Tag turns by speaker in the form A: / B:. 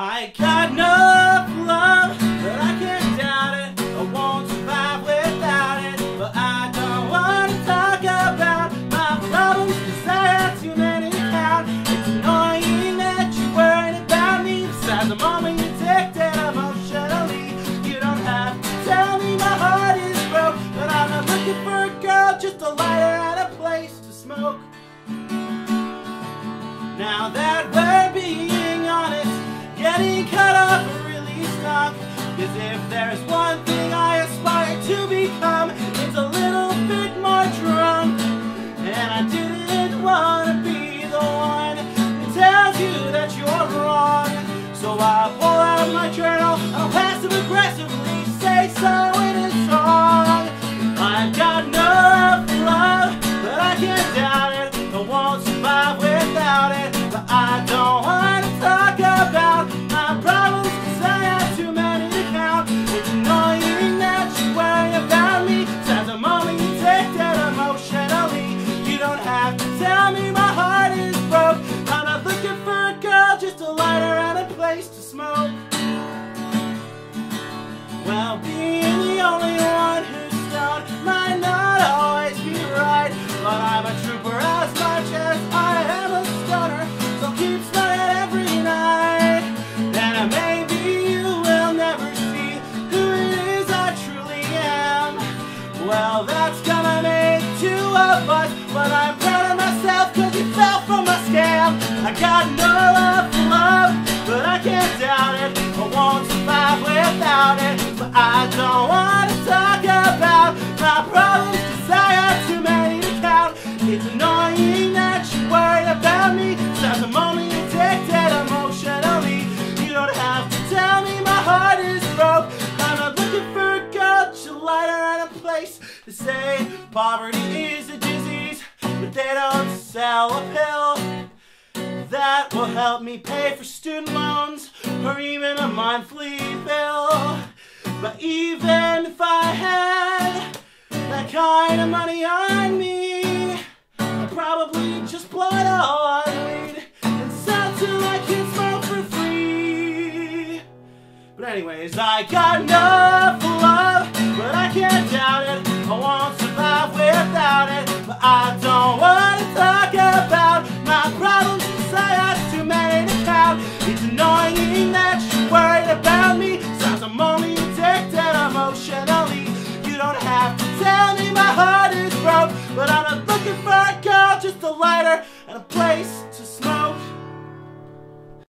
A: I got enough love, but I can't doubt it. I won't survive without it. But I don't want to talk about my problems, 'cause I have too many to count. It's annoying that you're worried about me. Besides, the moment you take that emotionally, you don't have to tell me my heart is broke. But I'm not looking for a girl, just a lighter and a place to smoke. Now that we're being honest, getting cut off really stunk. 'Cause if there's one thing I aspire to become, it's a little bit more drunk. And I didn't want to be the one who tells you that you're wrong. So I pull out my journal and I'll passive aggressively say so in a song. I've got enough love, but I can't doubt it. I won't survive without it. But I don't want to talk about my problems, 'cause I have too many to count. It's annoying that you worry about me. Since the moment you take that emotionally, you don't have to tell me my heart is broke. I'm not looking for a girl, just a lighter and a place to smoke. Well, being the only one who's stoned might not always be right, but I'm a trooper as much as I am a stoner. So keep smiling every night, and maybe you will never see who it is I truly am. Well, that's gonna make two of us, but I'm proud of myself 'cause you fell for my scam. I got no love for love, but I can't doubt it. I won't survive without it. But I don't want to talk about my problems, 'cause I have too many to count. It's annoying that you're worried about me. Since the moment you take that emotionally, you don't have to tell me my heart is broke. I'm not looking for a girl, just a lighter and a place to say poverty is a disease, but they don't sell a pill that will help me pay for student loans or even a monthly bill. But even if I had that kind of money on me, I'd probably just blow it all on weed and sell till I can smoke for free. But anyways, I got enough love, but I can't doubt it. I won't survive without it. But I don't want to talk about my problems, 'cause I have too many to count. It's annoying that you're worried about me. Since the moment you take that emotionally, you don't have to tell me my heart is broke. But I'm not looking for a girl, just a lighter and a place to